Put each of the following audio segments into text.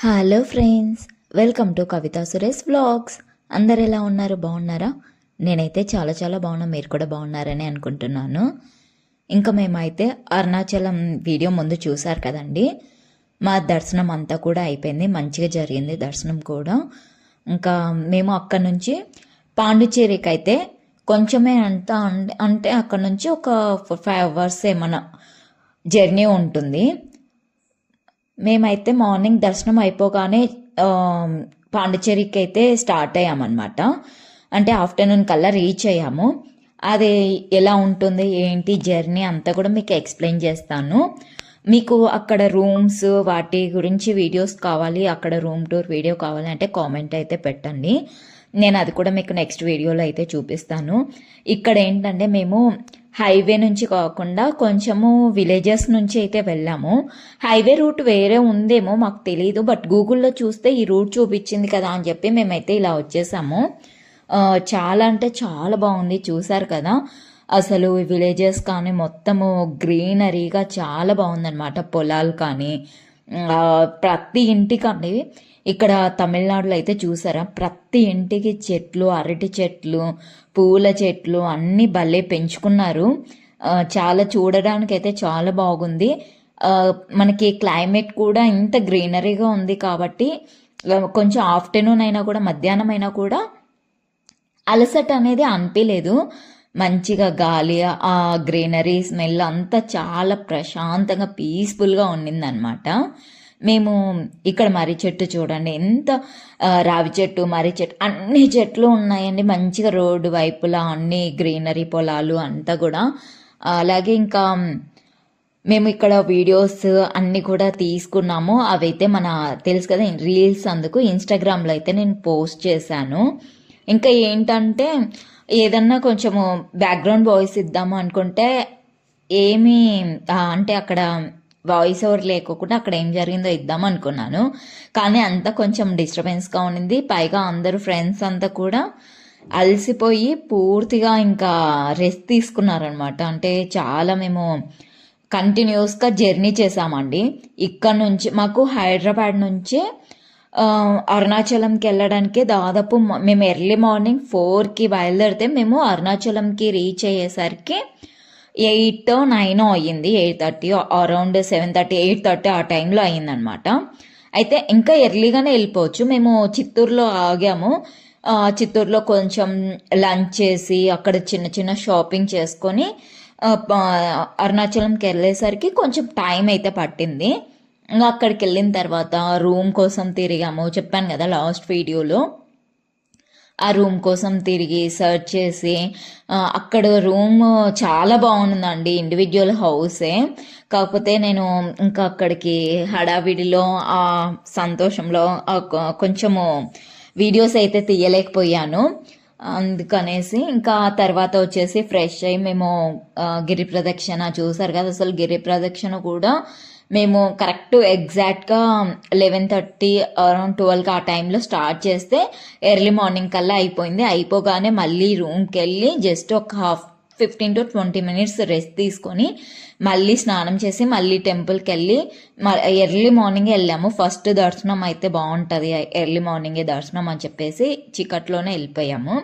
Hello friends, welcome to Kavita Suresh vlogs. అందరు ఎలా ఉన్నారు? బాగున్నారా? నేనైతే చాలా చాలా బాగున్నా. మీరు కూడా బాగున్నారని అనుకుంటున్నాను. ఇంకా మేమైతే అరుణాచలం వీడియో ముందు చూసారు కదండి. మా దర్శనం అంతా కూడా అయిపోయింది, మంచిగా జరిగింది దర్శనం కూడా. ఇంకా మేము అక్కడ నుంచి పాండిచ్చేరికి అయితే కొంచెమే అంటే అక్కడ నుంచి ఒక 5 hours ఏమన్నా జర్నీ ఉంటుంది. మేమైతే మార్నింగ్ దర్శనం అయిపోగానే పాండిచ్చేరికి అయితే స్టార్ట్ అయ్యామన్నమాట. అంటే ఆఫ్టర్నూన్ కల్లా రీచ్ అయ్యాము. అది ఎలా ఉంటుంది ఏంటి జర్నీ అంతా కూడా మీకు ఎక్స్ప్లెయిన్ చేస్తాను. మీకు అక్కడ రూమ్స్ వాటి గురించి వీడియోస్ కావాలి, అక్కడ రూమ్ టూర్ వీడియో కావాలి అంటే కామెంట్ అయితే పెట్టండి. నేను అది కూడా మీకు నెక్స్ట్ వీడియోలో అయితే చూపిస్తాను. ఇక్కడ ఏంటంటే మేము హైవే నుంచి కాకుండా కొంచెము విలేజెస్ నుంచి అయితే వెళ్ళాము. హైవే రూట్ వేరే ఉందేమో మాకు తెలియదు, బట్ గూగుల్లో చూస్తే ఈ రూట్ చూపించింది కదా అని చెప్పి మేమైతే ఇలా వచ్చేసాము. చాలా అంటే చాలా బాగుంది, చూసారు కదా. అసలు విలేజెస్ కానీ మొత్తము గ్రీనరీగా చాలా బాగుందన్నమాట. పొలాలు కానీ ప్రతి ఇంటికండి ఇక్కడ తమిళనాడులో అయితే చూసారా, ప్రతి ఇంటికి చెట్లు, అరటి చెట్లు, పూల చెట్లు అన్నీ భలే పెంచుకున్నారు. చాలా చూడడానికి అయితే చాలా బాగుంది. మనకి క్లైమేట్ కూడా ఇంత గ్రీనరీగా ఉంది కాబట్టి కొంచెం ఆఫ్టర్నూన్ అయినా కూడా మధ్యాహ్నం అయినా కూడా అలసట అనేది అనిపించలేదు. మంచిగా గాలి, ఆ గ్రీనరీ స్మెల్ అంతా చాలా ప్రశాంతంగా పీస్ఫుల్గా ఉండిందనమాట. మేము ఇక్కడ మర్రి చెట్టు చూడండి, ఎంత రావి చెట్టు, మర్రి చెట్టు అన్ని చెట్లు ఉన్నాయండి. మంచిగా రోడ్డు వైపులా అన్ని గ్రీనరీ పొలాలు అంతా కూడా. అలాగే ఇంకా మేము ఇక్కడ వీడియోస్ అన్నీ కూడా తీసుకున్నాము. అవైతే మన తెలుసు కదా రీల్స్, అందుకు ఇన్స్టాగ్రామ్లో అయితే నేను పోస్ట్ చేశాను. ఇంకా ఏంటంటే ఏదన్నా కొంచెము బ్యాక్గ్రౌండ్ వాయిస్ ఇద్దాము అనుకుంటే ఏమీ అంటే అక్కడ వాయిస్ ఓవర్ లేకోకుండా అక్కడ ఏం జరిగిందో ఇద్దాం అనుకున్నాను, కానీ అంతా కొంచెం డిస్టర్బెన్స్గా ఉండింది. పైగా అందరూ ఫ్రెండ్స్ అంతా కూడా అలసిపోయి పూర్తిగా ఇంకా రెస్ట్ తీసుకున్నారనమాట. అంటే చాలా మేము కంటిన్యూస్గా జర్నీ చేసామండి. ఇక్కడ నుంచి మాకు హైదరాబాద్ నుంచి అరుణాచలంకి వెళ్ళడానికి దాదాపు మేము ఎర్లీ మార్నింగ్ 4కి బయలుదేరితే మేము అరుణాచలంకి రీచ్ అయ్యేసరికి 8 or 9 అయ్యింది. 8:30 అరౌండ్ 7:30 8:30 ఆ టైంలో అయ్యిందనమాట. అయితే ఇంకా ఎర్లీగానే వెళ్ళిపోవచ్చు. మేము చిత్తూరులో ఆగాము. చిత్తూరులో కొంచెం లంచ్ చేసి అక్కడ చిన్న చిన్న షాపింగ్ చేసుకొని అరుణాచలంకి వెళ్ళేసరికి కొంచెం టైం అయితే పట్టింది. ఇంకా అక్కడికి వెళ్ళిన తర్వాత రూమ్ కోసం తిరిగాము, చెప్పాను కదా లాస్ట్ వీడియోలో. ఆ రూమ్ కోసం తిరిగి సర్చ్ చేసి అక్కడ రూమ్ చాలా బాగుందండి, ఇండివిజువల్ హౌసే. కాకపోతే నేను ఇంకా అక్కడికి హడావిడిలో ఆ సంతోషంలో కొంచెము వీడియోస్ అయితే తీయలేకపోయాను. అందుకనేసి ఇంకా తర్వాత వచ్చేసి ఫ్రెష్ అయ్యి మేము గిరి ప్రదక్షిణ చూసారు కదా. అసలు గిరి ప్రదక్షిణ కూడా మేము కరెక్ట్ ఎగ్జాక్ట్గా 11:30 అరౌండ్ 12కి ఆ టైంలో స్టార్ట్ చేస్తే ఎర్లీ మార్నింగ్ కల్లా అయిపోయింది. అయిపోగానే మళ్ళీ రూమ్కి వెళ్ళి జస్ట్ ఒక 15 to 20 minutes రెస్ట్ తీసుకొని మళ్ళీ స్నానం చేసి మళ్ళీ టెంపుల్కి వెళ్ళి ఎర్లీ మార్నింగే వెళ్ళాము. ఫస్ట్ దర్శనం అయితే బాగుంటుంది, ఎర్లీ మార్నింగే దర్శనం అని చెప్పేసి చీకట్లోనే వెళ్ళిపోయాము.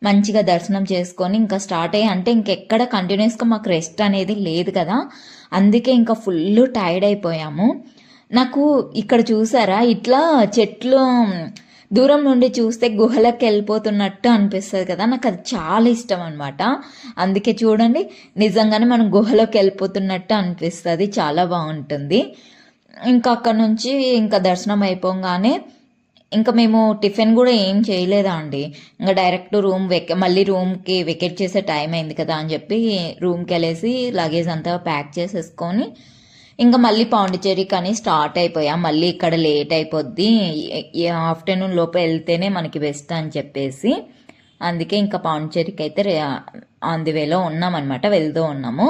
మంచిగా దర్శనం చేసుకొని ఇంకా స్టార్ట్ అయ్యి, అంటే ఇంకెక్కడ కంటిన్యూస్గా మాకు రెస్ట్ అనేది లేదు కదా, అందుకే ఇంకా ఫుల్ టైర్డ్ అయిపోయాము. నాకు ఇక్కడ చూసారా, ఇట్లా చెట్లు దూరం నుండి చూస్తే గుహలకు వెళ్ళిపోతున్నట్టు అనిపిస్తుంది కదా, నాకు అది చాలా ఇష్టం అనమాట. అందుకే చూడండి, నిజంగానే మనం గుహలోకి వెళ్ళిపోతున్నట్టు అనిపిస్తుంది, చాలా బాగుంటుంది. ఇంకా అక్కడ నుంచి ఇంకా దర్శనం అయిపోగానే ఇంకా మేము టిఫిన్ కూడా ఏం చేయలేదా అండి. ఇంకా డైరెక్ట్ మళ్ళీ రూమ్కి వెకేట్ చేసే టైం అయింది కదా అని చెప్పి రూమ్కి వెళ్ళేసి లగేజ్ అంతా ప్యాక్ చేసేసుకొని ఇంకా మళ్ళీ పాండిచ్చేరి కానీ స్టార్ట్ అయిపోయాం. మళ్ళీ ఇక్కడ లేట్ అయిపోద్ది, ఆఫ్టర్నూన్ లోపు వెళ్తేనే మనకి బెస్ట్ అని చెప్పేసి అందుకే ఇంకా పాండిచ్చేరికి అయితే ఆన్ ది వేలో ఉన్నామన్నమాట, వెళ్తూ ఉన్నాము.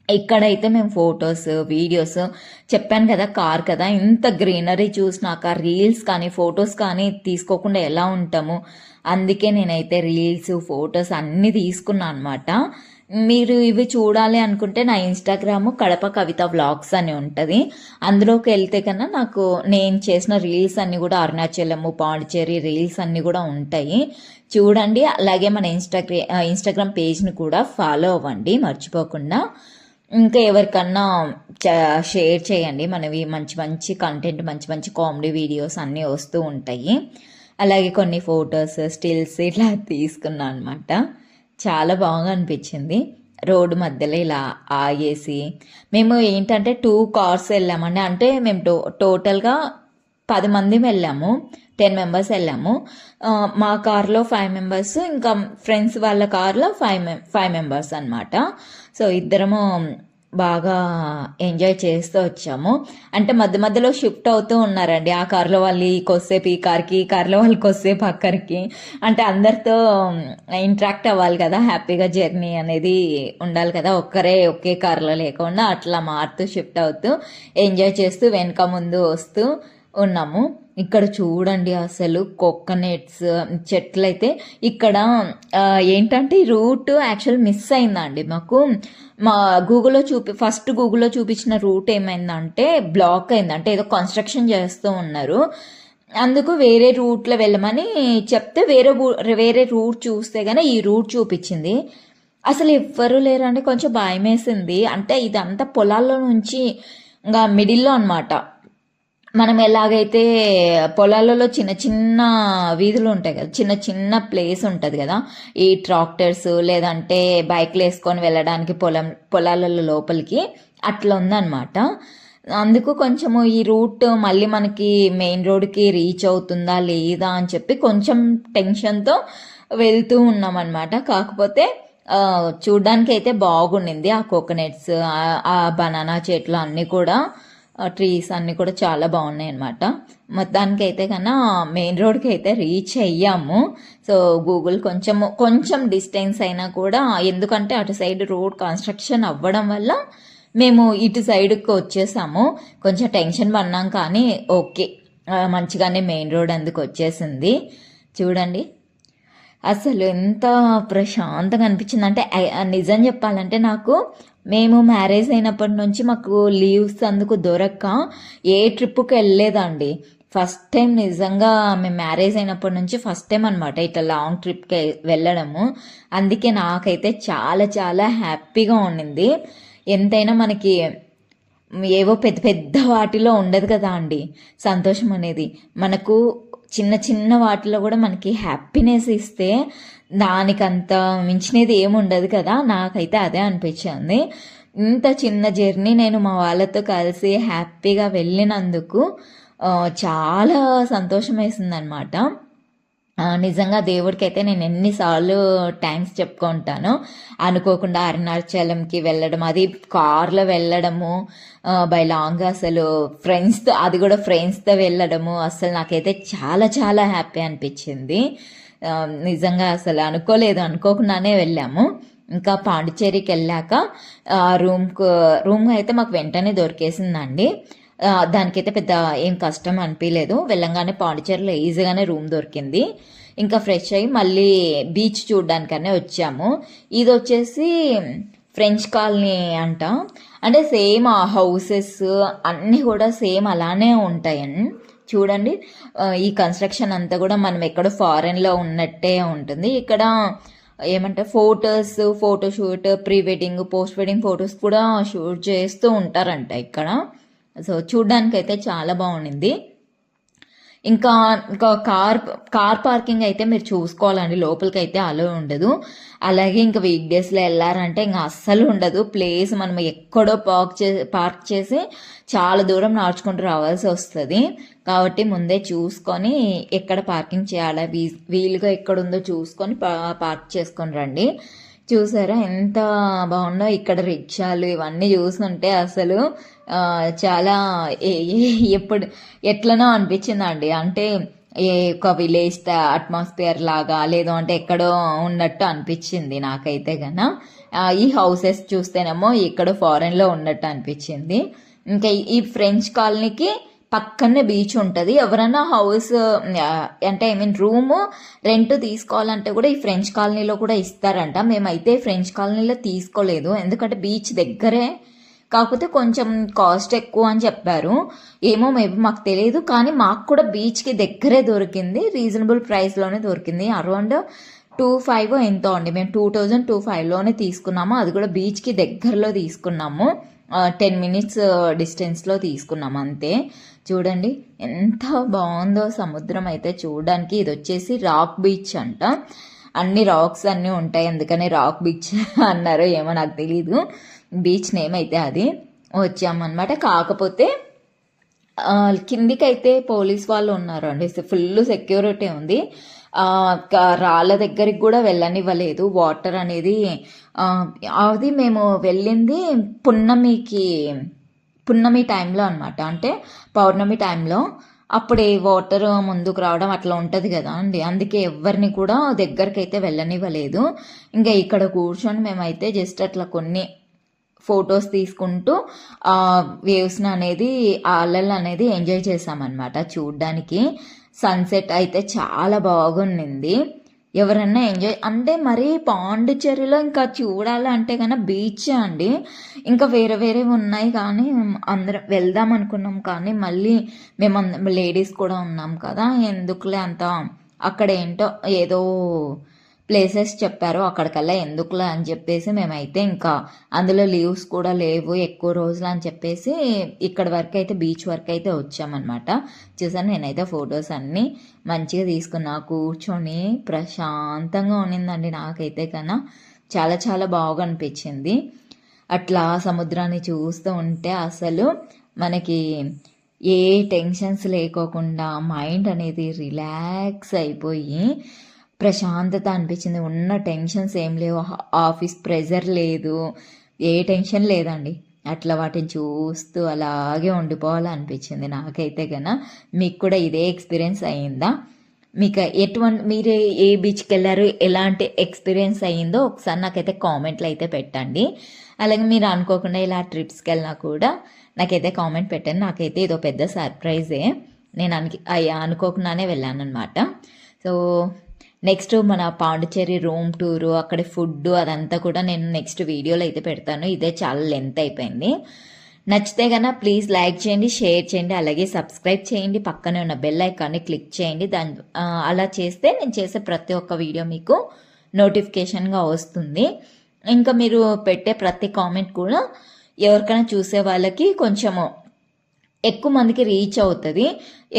ఇక్కడైతే మేము ఫొటోస్ వీడియోస్, చెప్పాను కదా కార్ కదా, ఇంత గ్రీనరీ చూసినాక రీల్స్ కానీ ఫొటోస్ కానీ తీసుకోకుండా ఎలా ఉంటాము. అందుకే నేనైతే రీల్స్ ఫొటోస్ అన్నీ తీసుకున్నాను అనమాట. మీరు ఇవి చూడాలి అనుకుంటే నా ఇన్స్టాగ్రామ్ కడప కవిత వ్లాగ్స్ అని ఉంటుంది. అందులోకి వెళ్తే కన్నా నాకు నేను చేసిన రీల్స్ అన్ని కూడా అరుణాచలము పాండిచేరి రీల్స్ అన్ని కూడా ఉంటాయి, చూడండి. అలాగే మన ఇన్స్టాగ్రామ్ పేజ్ని కూడా ఫాలో అవ్వండి మర్చిపోకుండా. ఇంకా ఎవరికన్నా షేర్ చేయండి, మనవి మంచి మంచి కంటెంట్, మంచి మంచి కామెడీ వీడియోస్ అన్నీ వస్తూ ఉంటాయి. అలాగే కొన్ని ఫొటోస్ స్టిల్స్ ఇట్లా తీసుకున్నాను అనమాట. చాలా బాగా అనిపించింది. రోడ్డు మధ్యలో ఇలా ఆగేసి మేము ఏంటంటే 2 కార్స్ వెళ్ళామండి. అంటే మేము టోటల్గా 10 మంది వెళ్ళాము, 10 మెంబర్స్ వెళ్ళాము. మా కార్లో 5 మెంబర్స్, ఇంకా ఫ్రెండ్స్ వాళ్ళ కార్లో 5 మెంబర్స్ అనమాట. సో ఇద్దరము బాగా ఎంజాయ్ చేస్తూ వచ్చాము. అంటే మధ్య మధ్యలో షిఫ్ట్ అవుతూ ఉన్నారండి. ఆ కార్లో వాళ్ళు కొద్దిసేపు ఈ కార్కి, ఈ కార్లో వాళ్ళు కొద్దిసేపు అక్కడికి. అంటే అందరితో ఇంటరాక్ట్ అవ్వాలి కదా, హ్యాపీగా జర్నీ అనేది ఉండాలి కదా, ఒకే కార్లో లేకుండా అట్లా మారుతూ షిఫ్ట్ అవుతూ ఎంజాయ్ చేస్తూ వెనక ముందు వస్తూ ఉన్నాము. ఇక్కడ చూడండి అసలు కోకోనట్స్ చెట్లు అయితే ఇక్కడ ఏంటంటే ఈ రూట్ యాక్చువల్ మిస్ అయిందండి మాకు. మా ఫస్ట్ గూగుల్లో చూపించిన రూట్ ఏమైందంటే బ్లాక్ అయింది, అంటే ఏదో కన్స్ట్రక్షన్ చేస్తూ ఉన్నారు. అందుకు వేరే రూట్లో వెళ్ళమని చెప్తే వేరే రూట్ చూస్తే కానీ ఈ రూట్ చూపించింది. అసలు ఎవ్వరూ లేరంటే కొంచెం భయం వేసింది. అంటే ఇదంతా పొలాల్లో నుంచి ఇంకా మిడిల్లో అనమాట. మనం ఎలాగైతే పొలాలలో చిన్న చిన్న వీధులు ఉంటాయి కదా, చిన్న చిన్న ప్లేస్ ఉంటుంది కదా, ఈ ట్రాక్టర్స్ లేదంటే బైక్లు వేసుకొని వెళ్ళడానికి పొలాలలో లోపలికి అట్లా ఉందన్నమాట. అందుకు కొంచెము ఈ రూట్ మళ్ళీ మనకి మెయిన్ రోడ్కి రీచ్ అవుతుందా లేదా అని చెప్పి కొంచెం టెన్షన్తో వెళ్తూ ఉన్నామన్నమాట. కాకపోతే చూడ్డానికి అయితే బాగుండింది. ఆ కోకోనట్స్, ఆ బనానా చెట్లు అన్నీ కూడా, ట్రీస్ అన్నీ కూడా చాలా బాగున్నాయి అనమాట. మొత్తానికి అయితే కన్నా మెయిన్ రోడ్కి అయితే రీచ్ అయ్యాము. సో గూగుల్ కొంచెం డిస్టెన్స్ అయినా కూడా, ఎందుకంటే అటు సైడ్ రోడ్ కన్స్ట్రక్షన్ అవ్వడం వల్ల మేము ఇటు సైడ్కి వచ్చేసాము. కొంచెం టెన్షన్ పడినాం కానీ ఓకే, మంచిగానే మెయిన్ రోడ్ అందుకు వచ్చేసింది. చూడండి అసలు ఎంత ప్రశాంతంగా అనిపించింది అంటే, నిజం చెప్పాలంటే నాకు మేము మ్యారేజ్ అయినప్పటి నుంచి మాకు లీవ్స్ అందుకు దొరక్క ఏ ట్రిప్పుకి వెళ్ళలేదండి. ఫస్ట్ టైం నిజంగా మేము మ్యారేజ్ అయినప్పటి నుంచి ఫస్ట్ టైం అనమాట ఇట్లా లాంగ్ ట్రిప్కి వెళ్ళడము. అందుకే నాకైతే చాలా చాలా హ్యాపీగా ఉండింది. ఎంతైనా మనకి ఏవో పెద్ద పెద్ద వాటిలో ఉండదు కదా అండి సంతోషం అనేది. మనకు చిన్న చిన్న వాటిలో కూడా మనకి హ్యాపీనెస్ ఇస్తే దానికంత మించినది ఏముండదు కదా. నాకైతే అదే అనిపించింది. ఇంత చిన్న జర్నీ నేను మా వాళ్ళతో కలిసి హ్యాపీగా వెళ్ళినందుకు చాలా సంతోషం వేసింది అనమాట. నిజంగా దేవుడికి అయితే నేను ఎన్నిసార్లు థ్యాంక్స్ చెప్పుకుంటాను. అనుకోకుండా అరుణాచలంకి వెళ్ళడం, అది కార్లో వెళ్ళడము బై లాంగ్, అసలు ఫ్రెండ్స్తో, అది కూడా ఫ్రెండ్స్తో వెళ్ళడము, అసలు నాకైతే చాలా చాలా హ్యాపీ అనిపించింది. నిజంగా అసలు అనుకోకుండానే వెళ్ళాము. ఇంకా పాండిచేరికి వెళ్ళాక రూమ్ అయితే మాకు వెంటనే దొరికేసిందండి. దానికైతే పెద్ద ఏం కష్టం అనిపించలేదు. వెళ్ళంగానే పాండిచేరిలో ఈజీగానే రూమ్ దొరికింది. ఇంకా ఫ్రెష్ అయ్యి మళ్ళీ బీచ్ చూడడానికనే వచ్చాము. ఇది వచ్చేసి ఫ్రెంచ్ కాలనీ అంట. అంటే సేమ్ ఆ హౌసెస్ అన్నీ కూడా సేమ్ అలానే ఉంటాయని చూడండి. ఈ కన్స్ట్రక్షన్ అంతా కూడా మనం ఎక్కడో ఫారెన్లో ఉన్నట్టే ఉంటుంది. ఇక్కడ ఏమంటే photoshoot, pre wedding, post wedding photos కూడా షూట్ చేస్తూ ఉంటారంట ఇక్కడ. సో చూడ్డానికి అయితే చాలా బాగుండింది. ఇంకా కార్ పార్కింగ్ అయితే మీరు చూసుకోవాలండి, లోపలికి అయితే అలో ఉండదు. అలాగే ఇంకా వీక్ డేస్లో వెళ్ళారంటే ఇంకా అస్సలు ఉండదు ప్లేస్. మనం ఎక్కడో పార్క్ చేసి చాలా దూరం నడుచుకుంటూ రావాల్సి వస్తుంది. కాబట్టి ముందే చూసుకొని ఎక్కడ పార్కింగ్ చేయాలా, వీలుగా ఎక్కడుందో చూసుకొని పార్క్ చేసుకొని రండి. చూసారా ఎంత బాగుందో ఇక్కడ రిక్షాలు ఇవన్నీ చూస్తుంటే అసలు చాలా ఎట్లనో అనిపించిందండి. అంటే ఒక విలేజ్ అట్మాస్ఫియర్ లాగా, లేదు అంటే ఎక్కడో ఉన్నట్టు అనిపించింది నాకైతే గన. ఈ హౌసెస్ చూస్తేనేమో ఇక్కడ ఫారెన్లో ఉన్నట్టు అనిపించింది. ఇంకా ఈ ఫ్రెంచ్ కాలనీకి పక్కనే బీచ్ ఉంటుంది. ఎవరైనా హౌస్ అంటే ఐ మీన్ రూము రెంట్ తీసుకోవాలంటే కూడా ఈ ఫ్రెంచ్ కాలనీలో కూడా ఇస్తారంట. మేమైతే ఫ్రెంచ్ కాలనీలో తీసుకోలేదు, ఎందుకంటే బీచ్ దగ్గరే, కాకపోతే కొంచెం కాస్ట్ ఎక్కువ అని చెప్పారు. ఏమో మేబీ మాకు తెలియదు, కానీ మాకు కూడా బీచ్కి దగ్గరే దొరికింది, రీజనబుల్ ప్రైస్లోనే దొరికింది. అరౌండ్ 2,500 ఎంతో అండి. మేము 2,205లోనే తీసుకున్నాము, అది కూడా బీచ్కి దగ్గరలో తీసుకున్నాము. 10 మినిట్స్ డిస్టెన్స్లో తీసుకున్నాం అంతే. చూడండి ఎంత బాగుందో సముద్రం అయితే చూడడానికి. ఇది వచ్చేసి రాక్ బీచ్ అంట, అన్ని రాక్స్ అన్నీ ఉంటాయి, అందుకనే రాక్ బీచ్ అన్నారు, ఏమో నాకు తెలీదు. బీచ్ నేమ్ అయితే అది. వచ్చామన్నమాట. కాకపోతే కిందికైతే పోలీస్ వాళ్ళు ఉన్నారు అండి, ఫుల్ సెక్యూరిటీ ఉంది. రాళ్ళ దగ్గరికి కూడా వెళ్ళనివ్వలేదు. వాటర్ అనేది అది మేము వెళ్ళింది పున్నమి టైంలో అనమాట, అంటే పౌర్ణమి టైంలో. అప్పుడే వాటర్ ముందుకు రావడం అట్లా ఉంటుంది కదా అండి, అందుకే ఎవరిని కూడా దగ్గరికి అయితే వెళ్ళనివ్వలేదు. ఇంకా ఇక్కడ కూర్చొని మేమైతే జస్ట్ అట్లా కొన్ని ఫొటోస్ తీసుకుంటూ వేవ్స్ని అనేది అలలు అనేది ఎంజాయ్ చేసామన్నమాట. చూడ్డానికి సన్సెట్ అయితే చాలా బాగుండింది. ఎవరన్నా ఎంజాయ్ అంటే మరి పాండిచ్చేరిలో ఇంకా చూడాలి అంటే కన్నా బీచ్ అండి, ఇంకా వేరే వేరే ఉన్నాయి, కానీ అందరం వెళ్దాం అనుకున్నాం, కానీ మళ్ళీ మేము లేడీస్ కూడా ఉన్నాం కదా, ఎందుకులే అంత అక్కడ ఏంటో ఏదో ప్లేసెస్ చెప్పారు, అక్కడికల్లా ఎందుకులే అని చెప్పేసి మేమైతే ఇంకా అందులో లీవ్స్ కూడా లేవు ఎక్కువ రోజులు అని చెప్పేసి ఇక్కడ వరకు అయితే బీచ్ వరకు అయితే వచ్చామన్నమాట. చూసాను నేనైతే ఫొటోస్ అన్నీ మంచిగా తీసుకున్నా, కూర్చొని ప్రశాంతంగా ఉన్నిందండి. నాకైతే కన్నా చాలా చాలా బాగా అనిపించింది. అట్లా సముద్రాన్ని చూస్తూ ఉంటే అసలు మనకి ఏ టెన్షన్స్ లేకోకుండా మైండ్ అనేది రిలాక్స్ అయిపోయి ప్రశాంతత అనిపించింది. ఉన్న టెన్షన్స్ ఏం లేవు, ఆఫీస్ ప్రెజర్ లేదు, ఏ టెన్షన్ లేదండి. అట్లా వాటిని చూస్తూ అలాగే ఉండిపోవాలనిపించింది నాకైతే కన్నా. మీకు కూడా ఇదే ఎక్స్పీరియన్స్ అయ్యిందా? మీకు మీరు ఏ బీచ్కి వెళ్ళారు, ఎలాంటి ఎక్స్పీరియన్స్ అయ్యిందో ఒకసారి నాకైతే కామెంట్లు అయితే పెట్టండి. అలాగే మీరు అనుకోకుండా ఇలా ట్రిప్స్కి వెళ్ళినా కూడా నాకైతే కామెంట్ పెట్టండి. నాకైతే ఇదో పెద్ద సర్ప్రైజే, నేను అనుకోకుండానే వెళ్ళాను అనమాట. సో నెక్స్ట్ మన పాండిచ్చేరి రూమ్ టూరు, అక్కడ ఫుడ్ అదంతా కూడా నేను నెక్స్ట్ వీడియోలో అయితే పెడతాను. ఇదే చాలా లెంత్ అయిపోయింది. నచ్చితే కన్నా ప్లీజ్ లైక్ చేయండి, షేర్ చేయండి, అలాగే సబ్స్క్రైబ్ చేయండి, పక్కనే ఉన్న బెల్ ఐకాన్ని క్లిక్ చేయండి. అలా చేస్తే నేను చేసే ప్రతి ఒక్క వీడియో మీకు నోటిఫికేషన్గా వస్తుంది. ఇంకా మీరు పెట్టే ప్రతి కామెంట్ కూడా ఎవరికైనా చూసే వాళ్ళకి కొంచెము ఎక్కువ మందికి రీచ్ అవుతుంది.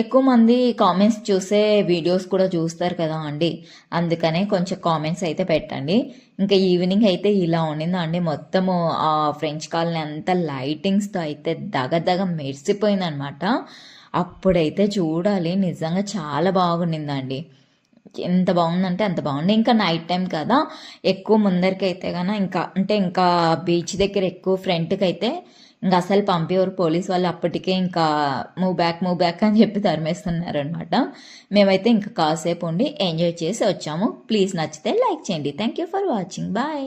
ఎక్కువ మంది కామెంట్స్ చూసే వీడియోస్ కూడా చూస్తారు కదా అండి, అందుకనే కొంచెం కామెంట్స్ అయితే పెట్టండి. ఇంకా ఈవినింగ్ అయితే ఇలా ఉండిందండి, మొత్తము ఆ ఫ్రెంచ్ కాలనీ అంతా లైటింగ్స్తో అయితే దగదగ మెరిసిపోయిందనమాట. అప్పుడైతే చూడాలి, నిజంగా చాలా బాగుండిందండి. ఎంత బాగుందంటే అంత బాగుంది. ఇంకా నైట్ టైం కదా, ఎక్కువ ముందరికి అయితే కన్నా ఇంకా బీచ్ దగ్గర ఎక్కువ ఫ్రంట్కి అయితే ఇంకా అసలు పంపేవారు పోలీస్ వాళ్ళు. అప్పటికే ఇంకా మూవ్ బ్యాక్ అని చెప్పి తరిమేస్తున్నారు అనమాట. మేమైతే ఇంకా కాసేపు ఉండి ఎంజాయ్ చేసి వచ్చాము. ప్లీజ్ నచ్చితే లైక్ చేయండి. Thank you for watching. Bye.